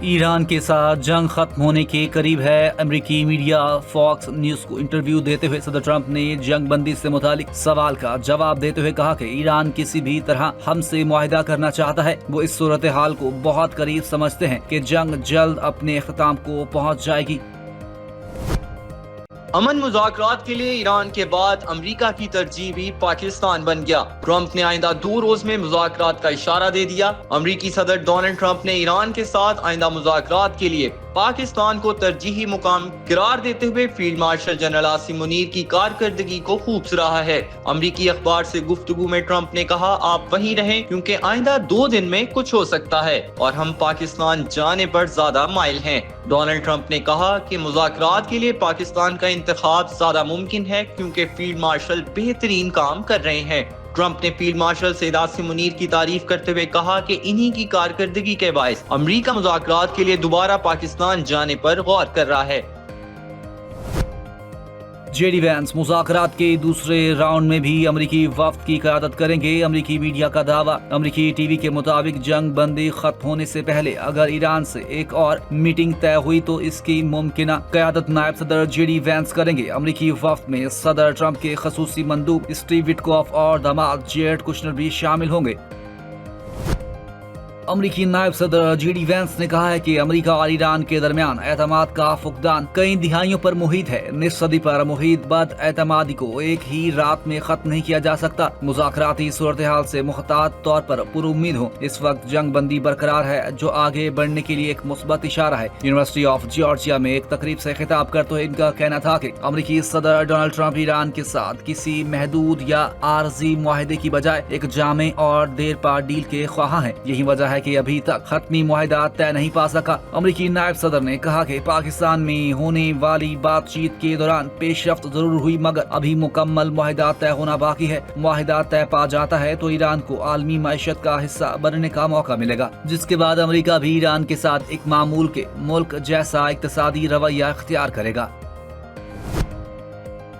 Iran के साथ जंग खत्म होने के करीब है। अमेरिकी मीडिया फॉक्स न्यूज को इंटरव्यू देते हुए सदर ट्रंप ने जंग बंदी से मुतालिक सवाल का जवाब देते हुए कहा कि ईरान किसी भी तरह हमसे मुआहिदा करना चाहता है। वो इस सूरत हाल को बहुत करीब समझते हैं कि जंग जल्द अपने इख्तिताम को पहुंच जाएगी। अमन मुज़ाकरात के लिए ईरान के बाद अमेरिका की तरजीह भी पाकिस्तान बन गया। ट्रंप ने आइंदा 2 रोज में मुज़ाकरात का इशारा दे दिया। अमेरिकी सदर डोनाल्ड ट्रंप ने ईरान के साथ आइंदा मुज़ाकरात के लिए पाकिस्तान को तरजीही मुकाम करार देते हुए field marshal general Asim Munir की कारकर्दगी को खूब सराहा है। अमेरिकी अखबार से गुफ्तगू में ट्रंप ने कहा, आप वहीं रहें क्योंकि आइंदा 2 दिन में कुछ हो सकता है और हम पाकिस्तान जाने पर ज्यादा माइल हैं। डोनाल्ड ट्रंप ने कहा कि मुज़ाकरात के लिए पाकिस्तान का इंतखाब ज्यादा मुमकिन है क्योंकि फील्ड मार्शल बेहतरीन काम कर रहे हैं। ट्रंप ने फील्ड मार्शल सैयद आसिम मुनीर की तारीफ करते हुए कहा कि इन्हीं की कारकर्दगी के बायस अमेरिका मुज़ाकरात के लिए दोबारा पाकिस्तान जाने पर गौर कर रहा है। जेडी वैंस मुज़ाकरात के दूसरे राउंड में भी अमेरिकी वफ्द की क़यादत करेंगे। अमेरिकी मीडिया का दावा। अमेरिकी टीवी के मुताबिक जंग बंदी खत्म होने से पहले अगर ईरान से एक और मीटिंग तय हुई तो इसकी मुमकिना क़यादत नायब सदर जेडी वैंस करेंगे। अमेरिकी वफ्द में सदर ट्रंप के खसूसी मंदूब स्टीव विटकॉफ और दामाद जेरेड कुशनर भी शामिल होंगे। अमेरिकी नायब सदर जेडी वैंस ने कहा है कि अमेरिका और ईरान के दरमियान एतमाद का फुकदान कई दिहाइयों पर मुहित है। निस्फ सदी पर मुहित बद एतमादी को एक ही रात में खत्म नहीं किया जा सकता। मुज़ाकराती सूरत हाल से मुख्तात तौर पर पुरुम्मीद हूँ। इस वक्त जंग बंदी बरकरार है जो आगे बढ़ने के लिए एक मुस्बत इशारा है। यूनिवर्सिटी ऑफ जॉर्जिया में एक तकरीब से खिताब करते हुए इनका कहना था कि अमेरिकी सदर डोनाल्ड ट्रंप ईरान के साथ किसी महदूद या आर्जी मुआहदे की बजाय एक जामे और देर पा डील के ख्वाह हैं। यही वजह है कि अभी तक खत्मी मुआहिदा तय नहीं पा सका। अमेरिकी नायब सदर ने कहा कि पाकिस्तान में होने वाली बातचीत के दौरान पेशरफ्त जरूर हुई मगर अभी मुकम्मल मुआहिदा तय होना बाकी है। मुआहिदा तय पा जाता है तो ईरान को आलमी मईशत का हिस्सा बनने का मौका मिलेगा, जिसके बाद अमेरिका भी ईरान के साथ एक मामूल के मुल्क जैसा इक्तिसादी रवैया इख्तियार करेगा।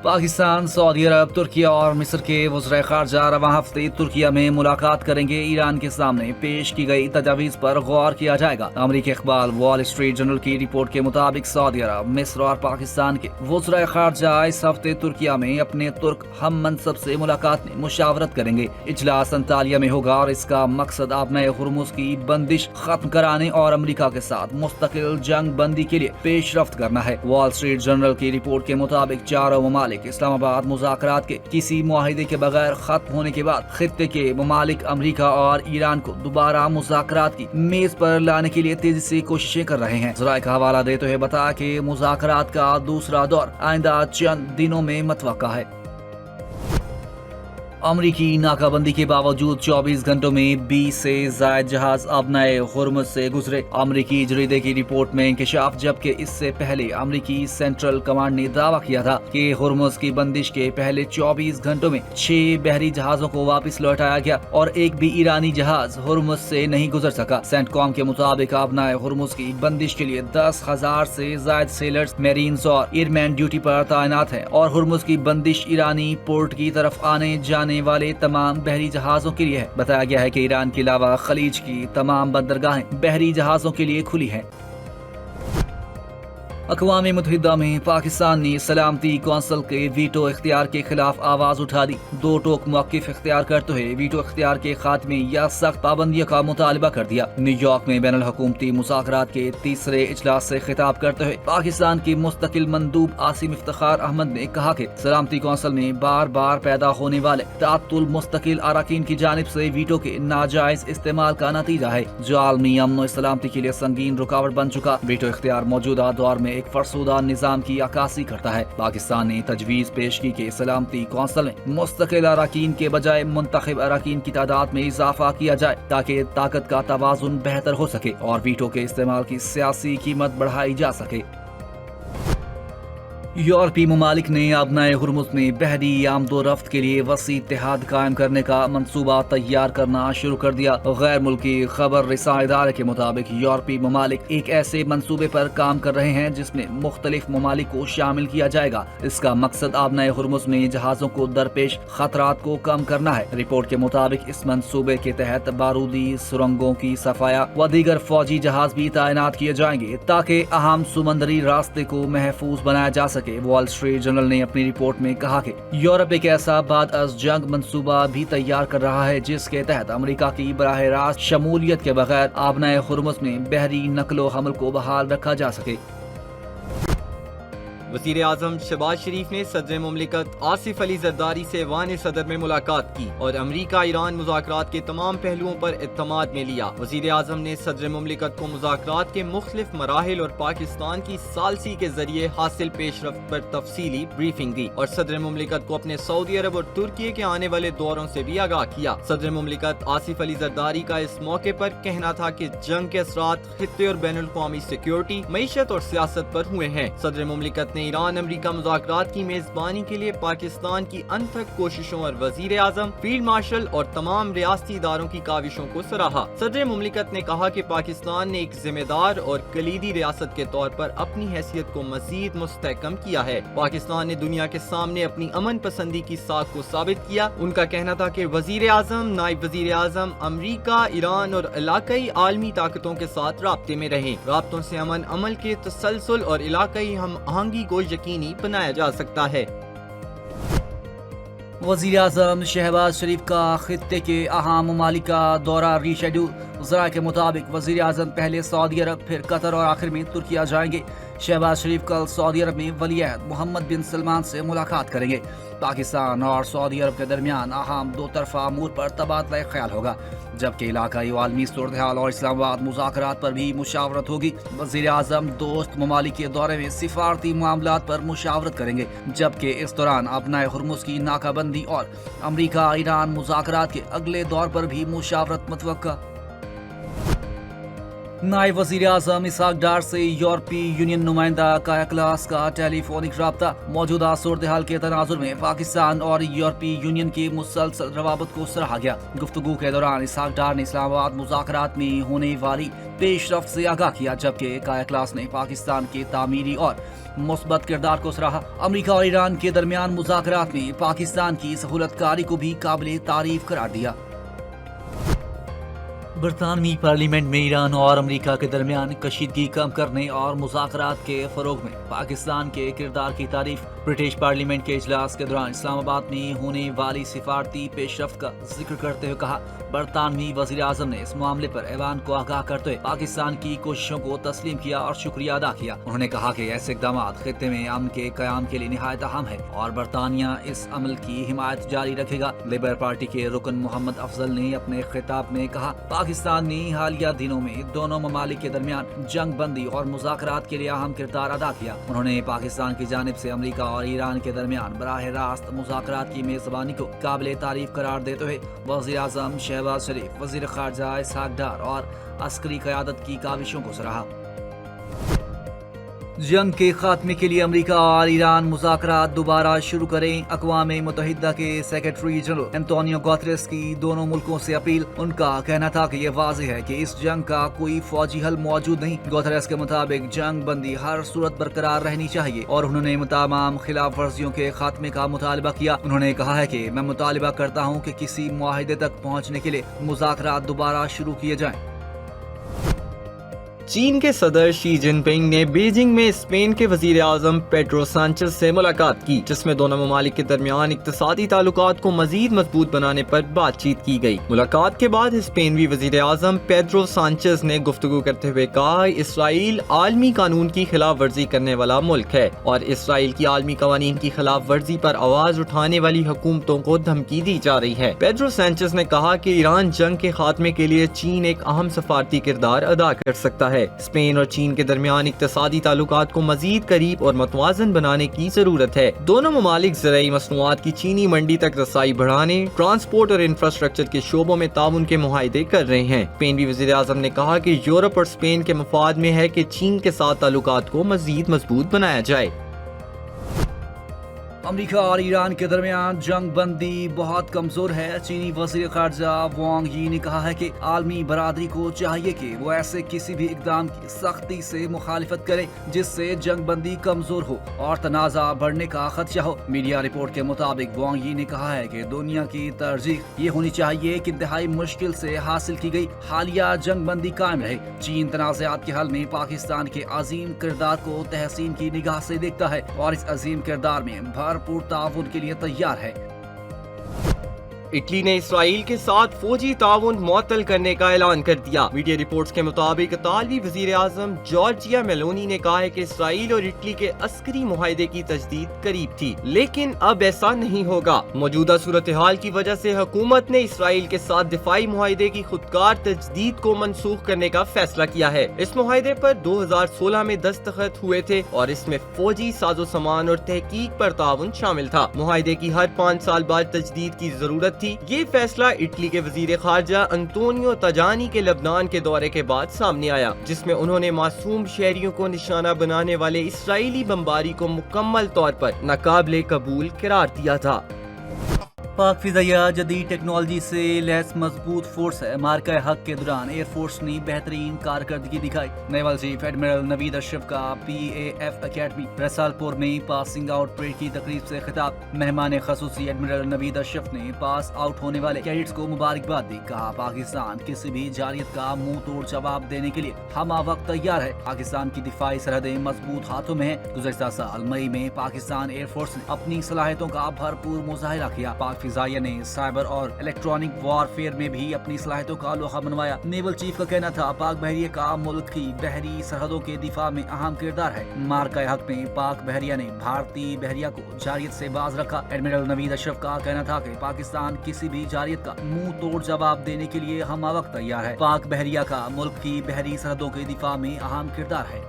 पाकिस्तान, सऊदी अरब, तुर्किया और मिस्र के वज़ीर ख़ारजा रवां हफ्ते तुर्किया में मुलाकात करेंगे। ईरान के सामने पेश की गई तजावीज़ पर गौर किया जाएगा। अमेरिकी अखबार वॉल स्ट्रीट जर्नल की रिपोर्ट के मुताबिक सऊदी अरब, मिस्र और पाकिस्तान के वज़ीर ख़ारजा इस हफ्ते तुर्किया में अपने तुर्क हम मनसब से मुलाकात में मुशावरत करेंगे। इजलास अंतालिया में होगा और इसका मकसद आपने हुर्मुज़ की बंदिश खत्म कराने और अमेरिका के साथ मुस्तकिल जंग बंदी के लिए पेशरफ्त करना है। वॉल स्ट्रीट जर्नल की रिपोर्ट के मुताबिक चारों ममालिक इस्लामाबाद मुज़ाकरात के किसी मुआहिदे के बगैर खत्म होने के बाद खित्ते के ममालिक अमेरिका और ईरान को दोबारा मुज़ाकरात की मेज पर लाने के लिए तेजी से कोशिशें कर रहे हैं। ज़राए का हवाला देते हुए बताया कि मुज़ाकरात का दूसरा दौर आइंदा चंद दिनों में मुतवक्का है। अमरीकी नाकाबंदी के बावजूद 24 घंटों में 20 से ज़ायद जहाज अपनाए हुर्मुज़ से गुजरे। अमरीकी जरीदे की रिपोर्ट में इंकशाफ, जबकि इससे पहले अमरीकी सेंट्रल कमांड ने दावा किया था कि हुर्मुज़ की बंदिश के पहले 24 घंटों में 6 बहरी जहाजों को वापस लौटाया गया और एक भी ईरानी जहाज हुर्मुज़ से नहीं गुजर सका। सेंटकॉम के मुताबिक अपनाए हुर्मुज़ की बंदिश के लिए 10,000 से ज़ायद सेलर्स, मेरीन्स और एयरमैन ड्यूटी पर तैनात हैं और हुर्मुज़ की बंदिश ईरानी पोर्ट की तरफ आने जाने वाले तमाम बहरी जहाजों के लिए है। बताया गया है कि ईरान के अलावा खलीज की तमाम बंदरगाहें बहरी जहाजों के लिए खुली हैं। अक़वाम मुत्तहिदा में पाकिस्तान ने सलामती कौंसिल के वीटो इख्तियार के खिलाफ आवाज उठा दी। 2 टोक मौक़िफ़ इख्तियार करते हुए वीटो इख्तियार के खात्मे या सख्त पाबंदियों का मुतालबा कर दिया। न्यूयॉर्क में बैनुल हुकूमती मुज़ाकरात के तीसरे इजलास से खिताब करते हुए पाकिस्तान के मुस्तकिल मंदूब आसिम इफ्तिखार अहमद ने कहा कि सलामती कौंसिल में बार बार पैदा होने वाले तातुल मुस्तकिल अरकान की जानिब से वीटो के नाजायज इस्तेमाल का नतीजा है जो आलमी अमन और सलामती के लिए संगीन रुकावट बन चुका। वीटो इख्तियार मौजूदा दौर में एक फरसुदा निजाम की अक्कासी करता है। पाकिस्तान ने तजवीज़ पेश की कि सलामती कौंसिल में मुस्तकिल अरकान के बजाय मुंतखब अरकान की तादाद में इजाफा किया जाए ताकि ताकत का तवाज़ुन बेहतर हो सके और वीटो के इस्तेमाल की सियासी कीमत बढ़ाई जा सके। यूरोपीय ममालिक ने अबनाए हुर्मुज़ में बहरी आमदो रफ्त के लिए वसी इत्तेहाद कायम करने का मंसूबा तैयार करना शुरू कर दिया। गैर मुल्की खबर रिसा इदारे के मुताबिक यूरोपीय ममालिक एक ऐसे मंसूबे पर काम कर रहे हैं जिसमें मुख्तलिफ ममालिक को शामिल किया जाएगा। इसका मकसद अबनाए हुर्मुज़ में जहाजों को दरपेश खतरात को कम करना है। रिपोर्ट के मुताबिक इस मंसूबे के तहत बारूदी सुरंगों की सफाया व दीगर फौजी जहाज भी तैनात किए जाएंगे ताकि अहम समुद्री रास्ते को महफूज बनाया जा सके। वॉल स्ट्रीट जर्नल ने अपनी रिपोर्ट में कहा कि यूरोप एक ऐसा बाद अज़ जंग मंसूबा भी तैयार कर रहा है जिसके तहत अमेरिका की बराह रास्त शमूलियत के बगैर अबनाए हुर्मुज़ में बहरी नकलो हमल को बहाल रखा जा सके। वज़ीर आज़म शहबाज शरीफ ने सदर मुमलिकत आसिफ अली जरदारी से वान सदर में मुलाकात की और अमरीका ईरान मुज़ाकरात के तमाम पहलुओं पर इत्तमाद में लिया। वज़ीर आज़म ने सदर मुमलिकत को मुज़ाकरात के मुख्तलिफ मराहिल और पाकिस्तान की सालसी के जरिए हासिल पेशरफ्त पर तफसीली ब्रीफिंग दी और सदर मुमलिकत को अपने सऊदी अरब और तुर्की के आने वाले दौरों से भी आगाह किया। सदर मुमलिकत आसिफ अली जरदारी का इस मौके पर कहना था कि जंग के असरात खित्ते और बैनुल अक़वामी सिक्योरिटी, मईशत और सियासत पर हुए हैं। सदर मुमलिकत ईरान अमेरिका मुज़ाकरात की मेजबानी के लिए पाकिस्तान की अनथक कोशिशों और वज़ीर आज़म, फील्ड मार्शल और तमाम रियासती इदारों की काविशों को सराहा। सदर मुमलिकत ने कहा कि पाकिस्तान ने एक जिम्मेदार और कलीदी रियासत के तौर पर अपनी हैसियत को मजीद मुस्तहकम किया है। पाकिस्तान ने दुनिया के सामने अपनी अमन पसंदी की साख को साबित किया। उनका कहना था कि वज़ीर आज़म, नायब वज़ीर आज़म अमरीका, ईरान और इलाकाई आलमी ताकतों के साथ राब्ते में रहें। राब्तों से अमल के तसलसल और इलाकाई हम आहंगी को यकीनी बनाया जा सकता है। वज़ीर आज़म शहबाज शरीफ का खित्ते के अहम ममालिक का दौरा रीशेड्यूल। ज़रा के मुताबिक वज़ीर आज़म पहले सऊदी अरब, फिर कतर और आखिर में तुर्किया जाएंगे। शहबाज शरीफ कल सऊदी अरब में वली अहद मोहम्मद बिन सलमान से मुलाकात करेंगे। पाकिस्तान और सऊदी अरब के दरमियान अहम दो तरफा अमूर पर तबादला ख्याल होगा, जबकि इलाकाई आलमी सूरत-ए-हाल और इस्लामाबाद मुज़ाकरात पर भी मुशावरत होगी। वज़ीर आज़म दोस्त ममालिक के दौरे में सिफारती मामलात पर मुशावरत करेंगे, जबकि इस दौरान अबनाए हुर्मुज़ की नाकाबंदी और अमरीका ईरान मुज़ाकरात के अगले दौर पर भी मुशावरत मुतवक्का। नायब वज़ीर आज़म इसहाक डार से यूरोपीय यूनियन नुमाइंदा काया क्लास का टेलीफोनिक राब्ता। मौजूदा सूरत हाल के तनाजुर में पाकिस्तान और यूरोपीय यूनियन के मुसलसल रवाबत को सराहा गया। गुफ्तगू के दौरान इसहाक डार ने इस्लामाबाद मुज़ाकरात में होने वाली पेशरफ्त से आगाह किया, जबकि काया क्लास ने पाकिस्तान के तामीरी और मुस्बत किरदार को सराहा। अमरीका और ईरान के दरमियान मुज़ाकरात में पाकिस्तान की सहूलतकारी को भी काबिल तारीफ करार दिया। बरतानवी पार्लियामेंट में ईरान और अमेरिका के दरमियान कशीदगी कम करने और मुज़ाकरात के फ़रोग में पाकिस्तान के किरदार की तारीफ। ब्रिटिश पार्लियामेंट के इजलास के दौरान इस्लामाबाद में होने वाली सिफारती पेशरफ्त का जिक्र करते हुए कहा, बरतानवी वज़ीर आज़म ने इस मामले पर ऐवान को आगाह करते हुए पाकिस्तान की कोशिशों को तस्लीम किया और शुक्रिया अदा किया। उन्होंने कहा कि ऐसे इक़दाम खित्ते में अमन के क़याम के लिए निहायत अहम है और बरतानिया इस अमल की हिमायत जारी रखेगा। लेबर पार्टी के रुकन मोहम्मद अफजल ने अपने खिताब में कहा, पाकिस्तान ने हालिया दिनों में दोनों ममालिक के दरमियान जंग बंदी और मुज़ाकरात के लिए अहम किरदार अदा किया। उन्होंने पाकिस्तान की जानिब से अमेरिका और ईरान के दरमियान बराह रास्त मुज़ाकरात की मेज़बानी को काबिल तारीफ करार देते हुए वज़ीर आज़म शहबाज शरीफ, वज़ीर ख़ारजा इसहाक डार और अस्करी क़यादत की काविशों को सराहा। जंग के खात्मे के लिए अमेरिका और ईरान मुज़ाकरात दोबारा शुरू करें। अक़वाम मुत्तहिदा के सेक्रेटरी जनरल एंटोनियो गुतेरेस की दोनों मुल्कों से अपील। उनका कहना था कि यह वाज़ेह है कि इस जंग का कोई फौजी हल मौजूद नहीं। गुतेरेस के मुताबिक जंग बंदी हर सूरत बरकरार रहनी चाहिए और उन्होंने तमाम खिलाफ वर्जियों के खात्मे का मुतालबा किया। उन्होंने कहा है कि मैं मुतालबा करता हूँ कि किसी मुआहिदे तक पहुँचने के लिए मुज़ाकरात दोबारा शुरू किए जाएं। चीन के सदर शी जिनपिंग ने बीजिंग में स्पेन के वजीर आज़म पेड्रो सांचेज़ से मुलाकात की, जिसमें दोनों ममालिक के दरमियान इक्तिसादी ताल्लुकात को मजीद मजबूत बनाने पर बातचीत की गई। मुलाकात के बाद स्पेनवी वजीर आज़म पेड्रो सांचेज़ ने गुफ्तगू करते हुए कहा, इसराइल आलमी कानून की खिलाफ वर्जी करने वाला मुल्क है और इसराइल की आलमी कवानीन की खिलाफ वर्जी पर आवाज उठाने वाली हुकूमतों को धमकी दी जा रही है। पेड्रो सांचेज़ ने कहा कि ईरान जंग के खात्मे के लिए चीन एक अहम सफारती किरदार अदा कर सकता है। स्पेन और चीन के दरमियान इक्तिसादी ताल्लुकात को मजीद करीब और मुतवाज़न बनाने की जरूरत है। दोनों ममालिक ज़राई मसनूआत की चीनी मंडी तक रसाई बढ़ाने, ट्रांसपोर्ट और इंफ्रास्ट्रक्चर के शोबों में ताउन के मुआहदे कर रहे हैं। स्पेनवी वज़ीर आज़म ने कहा कि यूरोप और स्पेन के मफाद में है कि चीन के साथ ताल्लुकात को मजीद मजबूत बनाया जाए। अमेरिका और ईरान के दरमियान जंग बंदी बहुत कमजोर है। चीनी वजीर खारजा वांग यी ने कहा है कि आलमी बरादरी को चाहिए कि वो ऐसे किसी भी इकदाम की सख्ती से मुखालिफत करे जिससे जंग बंदी कमजोर हो और तनाज़ा बढ़ने का खदशा हो। मीडिया रिपोर्ट के मुताबिक वांग यी ने कहा है कि दुनिया की तरजीह ये होनी चाहिए कि इंतहाई मुश्किल से हासिल की गई हालिया जंग बंदी कायम रहे। चीन तनाज़ात के हल में पाकिस्तान के अजीम किरदार को तहसीन की निगाह से देखता है और इस अजीम किरदार में भरपूर ताउन के लिए तैयार है। इटली ने इसराइल के साथ फौजी ताउन मुअत्तल करने का ऐलान कर दिया। मीडिया रिपोर्ट्स के मुताबिक इतालवी वजीर आजम जॉर्जिया मेलोनी ने कहा है कि इसराइल और इटली के अस्करी मुआहदे की तजदीद करीब थी, लेकिन अब ऐसा नहीं होगा। मौजूदा सूरत हाल की वजह से हुकूमत ने इसराइल के साथ दिफाई मुआहदे की खुदकार तजदीद को मनसूख करने का फैसला किया है। इस मुआहदे पर 2016 में दस्तखत हुए थे और इसमें फौजी साजो सामान और तहकीक पर ताउन शामिल था। मुआहदे की हर 5 साल बाद तजदीद की जरूरत थी। ये फैसला इटली के वजीर खारजा अंतोनियो ताजानी के लबनान के दौरे के बाद सामने आया, जिसमें उन्होंने मासूम शहरियों को निशाना बनाने वाले इसराइली बमबारी को मुकम्मल तौर पर नाकाबिले कबूल करार दिया था। पाक फिजाइया जदीद टेक्नोलॉजी से लैस मजबूत फोर्स है। मार्का हक के दौरान एयरफोर्स ने बेहतरीन कारकर्दगी दिखाई। Naval chief admiral Naveed Ashraf का PAF अकेडमी रसालपुर में पासिंग आउट परेड की तकरीब से खिताब। मेहमान खसूसी एडमिरल नवीद अशरफ ने पास आउट होने वाले कैडेट्स को मुबारकबाद दी। कहा पाकिस्तान किसी भी जारियत का मुंह तोड़ जवाब देने के लिए हम वक्त तैयार है। पाकिस्तान की दिफाई सरहदें मजबूत हाथों में है। गुज़श्ता साल मई में पाकिस्तान एयरफोर्स ने अपनी सलाहियतों का भरपूर मुजाहिरा किया। पाक फिजाइया ने साइबर और इलेक्ट्रॉनिक वॉरफेयर में भी अपनी सलाहियतों का लोहा मनवाया। नेवल चीफ का कहना था पाक बहरिया का मुल्क की बहरी सरहदों के दिफा में अहम किरदार है। मार्का हक में पाक बहरिया ने भारतीय बहरिया को जारियत से बाज रखा। एडमिरल नवीद अशरफ का कहना था कि पाकिस्तान किसी भी जारियत का मुंह तोड़ जवाब देने के लिए हम वक्त तैयार है। पाक बहरिया का मुल्क की बहरी सरहदों के दिफा में अहम किरदार है।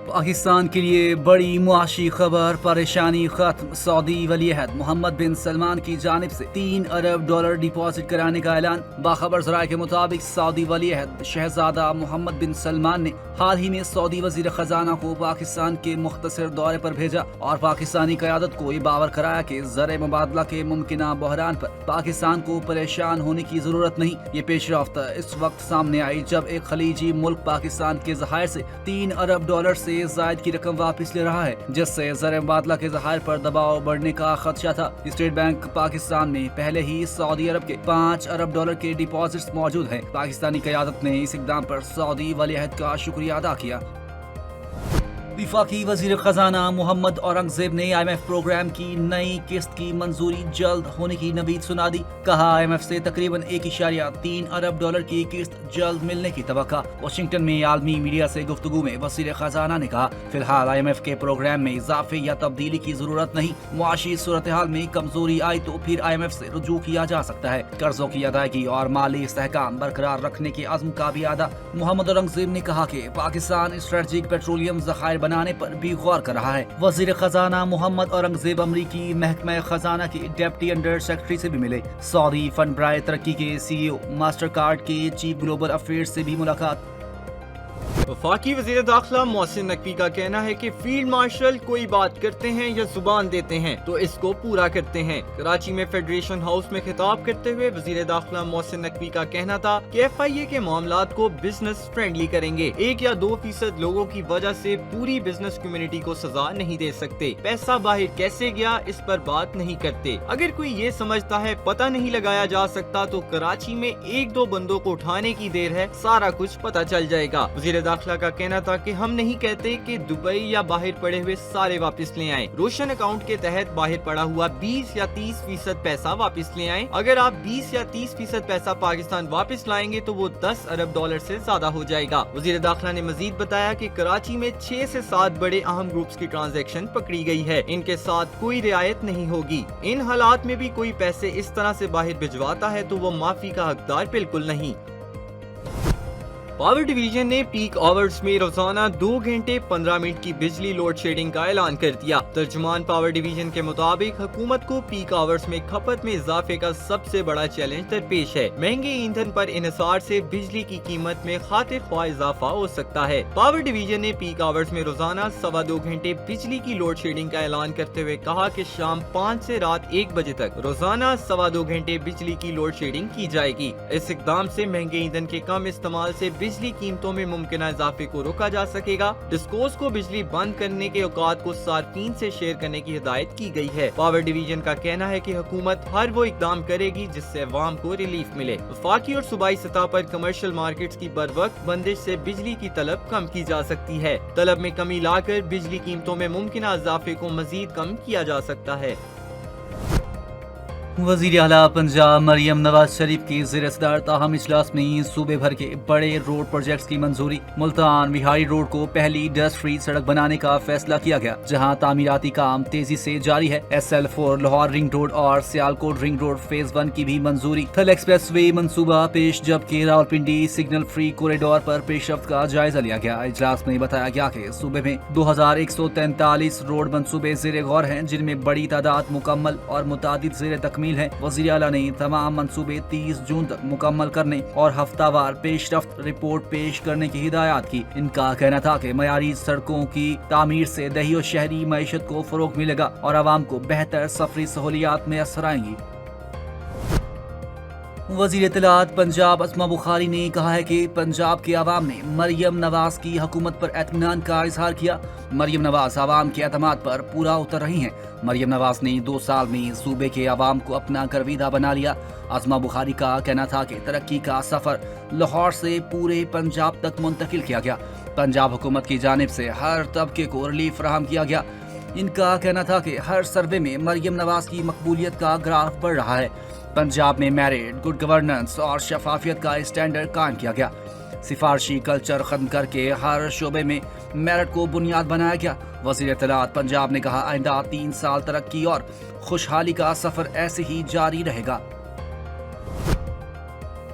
पाकिस्तान के लिए बड़ी मुआशी खबर, परेशानी खत्म। सऊदी वलीअहद मोहम्मद बिन सलमान की जानिब से $3 अरब डिपॉजिट कराने का ऐलान। बाखबर ज़राए के मुताबिक सऊदी वलीअहद शहजादा मोहम्मद बिन सलमान ने हाल ही में सऊदी वजीर खजाना को पाकिस्तान के मुख्तसर दौरे पर भेजा और पाकिस्तानी क़यादत को ये बावर कराया कि ज़र मुबादला के मुमकिना बहरान पर पाकिस्तान को परेशान होने की जरूरत नहीं। ये पेशरफ्त इस वक्त सामने आई जब एक खलीजी मुल्क पाकिस्तान के ज़खायर से $3 अरब से जायद की रकम वापस ले रहा है, जिससे ज़र मुबादला के ज़खायर पर दबाव बढ़ने का खदशा था। स्टेट बैंक पाकिस्तान में पहले ही सऊदी अरब के $5 अरब के डिपॉजिट्स मौजूद हैं। पाकिस्तानी क़यादत ने इस इक़दाम पर सऊदी वलीअहद का शुक्रिया अदा किया। वफाकी वजीर खजाना मोहम्मद औरंगजेब ने IMF प्रोग्राम की नई किस्त की मंजूरी जल्द होने की नवीद सुना दी। कहा IMF से तकरीबन $1.3 अरब की किस्त जल्द मिलने की तवक्का। वाशिंगटन में आलमी मीडिया से गुफ्तगू में वजीर खजाना ने कहा फिलहाल IMF के प्रोग्राम में इजाफे या तब्दीली की जरूरत नहीं। मुआशी सूरत हाल में कमजोरी आई तो फिर IMF से रुजू किया जा सकता है। कर्जों की अदायगी और माली इस्तेहकाम बरकरार रखने के अज़्म का भी अदा। मोहम्मद औरंगजेब ने कहा कि पाकिस्तान स्ट्रेटेजिक पेट्रोलियम ज़खायर बनाने पर भी गौर कर रहा है। वजीर खजाना मोहम्मद औरंगजेब अमरीकी महकमा खजाना के डिप्टी अंडर सेक्रेटरी से भी मिले। सऊदी फंड बराए तरक्की के CEO मास्टर कार्ड के चीफ ग्लोबल अफेयर्स से भी मुलाकात। वफाकी वज़ीर दाखिला मोहसिन नकवी का कहना है कि फील्ड मार्शल कोई बात करते हैं या जुबान देते हैं तो इसको पूरा करते हैं। कराची में फेडरेशन हाउस में खिताब करते हुए वज़ीर दाखिला मोहसिन नकवी का कहना था कि FIA के मामलात को बिजनेस फ्रेंडली करेंगे। 1 या 2% लोगों की वजह से पूरी बिजनेस कम्युनिटी को सजा नहीं दे सकते। पैसा बाहर कैसे गया इस पर बात नहीं करते। अगर कोई ये समझता है पता नहीं लगाया जा सकता तो कराची में 1-2 बंदों को उठाने की देर है, सारा कुछ पता चल जाएगा। वज़ीर दाखिला का कहना था कि हम नहीं कहते कि दुबई या बाहर पड़े हुए सारे वापस ले आएं। रोशन अकाउंट के तहत बाहर पड़ा हुआ 20 या 30% पैसा वापस ले आएं। अगर आप 20 या 30% पैसा पाकिस्तान वापस लाएंगे तो वो $10 अरब से ज्यादा हो जाएगा। वज़ीर दाखिला ने मजीद बताया कि कराची में 6 से 7 बड़े अहम ग्रुप्स की ट्रांजैक्शन पकड़ी गई है। इनके साथ कोई रियायत नहीं होगी। इन हालात में भी कोई पैसे इस तरह से बाहर भिजवाता है तो वो माफी का हकदार बिल्कुल नहीं। पावर डिवीजन ने पीक आवर्स में रोजाना 2 घंटे 15 मिनट की बिजली लोड शेडिंग का ऐलान कर दिया। तर्जुमान पावर डिवीजन के मुताबिक हुकूमत को पीक आवर्स में खपत में इजाफे का सबसे बड़ा चैलेंज दरपेश है। महंगे ईंधन पर इन्हिसार से बिजली की कीमत में खातिर ख्वाह इजाफा हो सकता है। पावर डिवीजन ने पीक आवर्स में रोजाना 2.25 घंटे बिजली की लोड शेडिंग का ऐलान करते हुए कहा कि शाम 5 से रात 1 बजे तक रोजाना 2.25 घंटे बिजली की लोड शेडिंग की जाएगी। इस इकदाम से महंगे ईंधन के कम इस्तेमाल से बिजली कीमतों में मुमकिन इजाफे को रोका जा सकेगा। डिस्कोस को बिजली बंद करने के औकात को सार्फिन से शेयर करने की हिदायत की गई है। पावर डिवीजन का कहना है कि हुकूमत हर वो इकदाम करेगी जिससे अवाम को रिलीफ मिले। वफाकी और सूबाई सतह पर कमर्शियल मार्केट्स की बरवक्त बंदिश से बिजली की तलब कम की जा सकती है। तलब में कमी लाकर बिजली कीमतों में मुमकिन इजाफे को मजीद कम किया जा सकता है। वज़ीर आला पंजाब मरियम नवाज शरीफ की ज़ेर सदार ताहम इजलास में सूबे भर के बड़े रोड प्रोजेक्ट्स की मंजूरी। मुल्तान विहाड़ी रोड को पहली डस्ट फ्री सड़क बनाने का फैसला किया गया, जहां तामीराती काम तेजी से जारी है। SL4 लाहौर रिंग रोड और सियालकोट रिंग रोड फेज 1 की भी मंजूरी। थल एक्सप्रेस वे मंसूबा पेश, जबकि रावलपिंडी सिग्नल फ्री कॉरिडोर पर पेशरफ्त का जायजा लिया गया। इजलास में बताया गया कि सूबे में 2143 रोड मंसूबे ज़ेर गौर हैं, जिनमें बड़ी तादाद मुकम्मल और मुतादिद ज़ेर तकमील है। वज़ीर आला ने तमाम मंसूबे 30 जून तक मुकम्मल करने और हफ्तावार पेशरफ्त रिपोर्ट पेश करने की हिदायत की। इनका कहना था कि मयारी सड़कों की तामीर से दही और शहरी मईशत को फरोग मिलेगा और आवाम को बेहतर सफरी सहूलियात मैसर आएंगी। वज़ीर इत्तलात पंजाब अस्मा बुखारी ने कहा है कि पंजाब के अवाम ने मरियम नवाज की हुकूमत पर एतमानान का इजहार किया। मरियम नवाज अवाम के एतमाद पर पूरा उतर रही हैं। मरियम नवाज ने 2 साल में सूबे के अवाम को अपना गर्विदा बना लिया। अस्मा बुखारी का कहना था कि तरक्की का सफर लाहौर से पूरे पंजाब तक मुंतकिल किया गया। पंजाब हुकूमत की जानिब से हर तबके को रिलीफ फराहम किया गया। इनका कहना था कि हर सर्वे में मरियम नवाज की मकबूलियत का ग्राफ बढ़ रहा है। पंजाब में मेरिट, गुड गवर्नेंस और शफाफियत का स्टैंडर्ड कायम किया गया। सिफारशी कल्चर खत्म करके हर शोबे में मेरिट को बुनियाद बनाया गया। वज़ीर इत्तलात पंजाब ने कहा, आइंदा 3 साल तरक्की और खुशहाली का सफर ऐसे ही जारी रहेगा।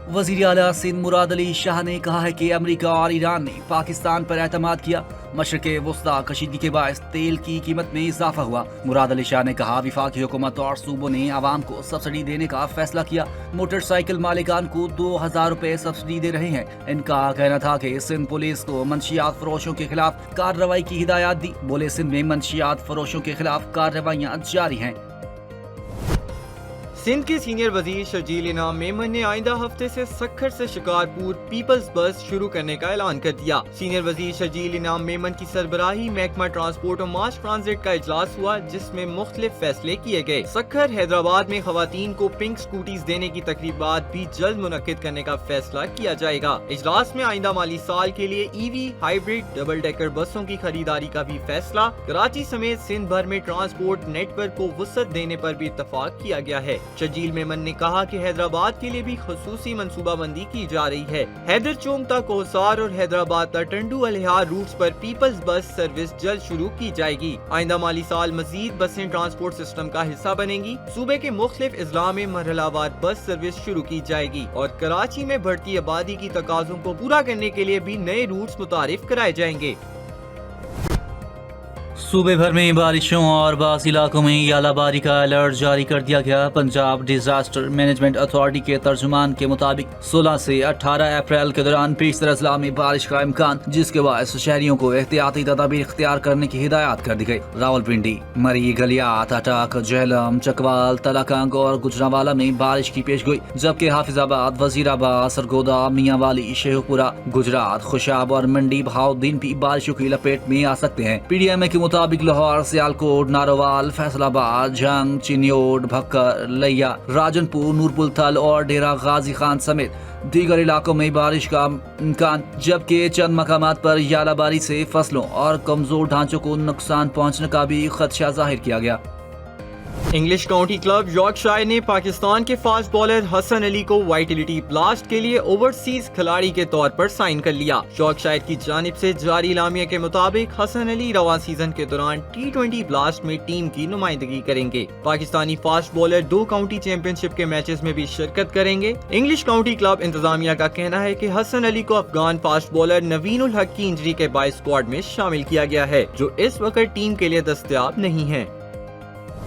वज़ीर आला सिंध मुराद अली शाह ने कहा है कि अमेरिका और ईरान ने पाकिस्तान पर एतमाद किया। मशरक़े वस्ता कशीदगी के बायस तेल की कीमत में इजाफा हुआ। मुराद अली शाह ने कहा, वफाकी हुकूमत और सूबों ने आवाम को सब्सिडी देने का फैसला किया। मोटरसाइकिल मालिकान को 2000 रुपए सब्सिडी दे रहे हैं। इनका कहना था कि सिंध पुलिस को मंशियात फरोशों के खिलाफ कार्रवाई की हिदायत दी। बोले, सिंध में मंशियात फरोशों के खिलाफ कार्रवाइयाँ जारी हैं। सिंध के सीनियर वजीर शर्जील इनाम मेमन ने आइंदा हफ्ते से सक्खर से शिकारपुर पीपल्स बस शुरू करने का ऐलान कर दिया। सीनियर वजीर शर्जील इनाम मेमन की सरबराही महकमा ट्रांसपोर्ट और मास ट्रांजिट का इजलास हुआ, जिसमें मुख्तलिफ फैसले किए गए। सक्खर हैदराबाद में खवातीन को पिंक स्कूटीज देने की तकरीबात भी जल्द मुनक्किद करने का फैसला किया जाएगा। इजलास में आइंदा माली साल के लिए EV हाइब्रिड डबल डेकर बसों की खरीदारी का भी फैसला। कराची समेत सिंध भर में ट्रांसपोर्ट नेटवर्क को वुसअत देने पर भी इत्तफाक किया गया है। शर्जील मेमन ने कहा कि हैदराबाद के लिए भी खसूसी मंसूबाबंदी की जा रही है। हैदर चौक तक कोहसार और हैदराबाद तक टंडू अलिहार रूट्स पर पीपल्स बस सर्विस जल्द शुरू की जाएगी। आइंदा माली साल मजीद बसें ट्रांसपोर्ट सिस्टम का हिस्सा बनेंगी। सूबे के मुख्तलिफ अजला में मरहलावार बस सर्विस शुरू की जाएगी और कराची में बढ़ती आबादी की तकाज़ों को पूरा करने के लिए भी नए रूट्स मुतारिफ कराए जाएंगे। सूबे भर में बारिशों और बास इलाकों में यालाबारी का अलर्ट जारी कर दिया गया। पंजाब डिजास्टर मैनेजमेंट अथॉरिटी के तर्जुमान के मुताबिक 16 से 18 अप्रैल के दौरान पेशतर अजला में बारिश का इम्कान, जिसके बायस शहरियों को एहतियाती तदाबीर इख्तियार करने की हिदायत कर दी गई। रावलपिंडी, मरी, गलियात, अटक, झेलम, चकवाल, तलाकंग और गुजरावाला में बारिश की पेश गोई, जबकि हाफिजाबाद, वजीराबाद, सरगोदा, मियांवाली, शेखपुरा, गुजरात, खुशाब और मंडी बहाउद्दीन भी बारिशों की लपेट में आ सकते हैं। PDMA के मुताबिक लाहौर, सियालकोट, नारोवाल, फैसलाबाद, जंग, चिन्योट, भक्कर, लिया, राजनपुर, नूरपुर थल और डेरा गाजी खान समेत दीगर इलाकों में बारिश का इम्कान, जबकि चंद मकामात पर यालाबारी से फसलों और कमजोर ढांचों को नुकसान पहुंचने का भी खदशा जाहिर किया गया। इंग्लिश काउंटी क्लब यॉर्कशायर ने पाकिस्तान के फास्ट बॉलर हसन अली को वाइटलिटी ब्लास्ट के लिए ओवरसीज खिलाड़ी के तौर पर साइन कर लिया। यॉर्कशायर की जानिब से जारी लामिया के मुताबिक हसन अली रवां सीजन के दौरान T20 ब्लास्ट में टीम की नुमाइंदगी करेंगे। Pakistani fast bowler 2 county championship के मैचेस में भी शिरकत करेंगे। इंग्लिश काउंटी क्लब इंतजामिया का कहना है कि हसन अली को अफगान फास्ट बॉलर नवीन उल हक की इंजरी के बायस स्क्वाड में शामिल किया गया है, जो इस वक्त टीम के लिए दस्तयाब नहीं है।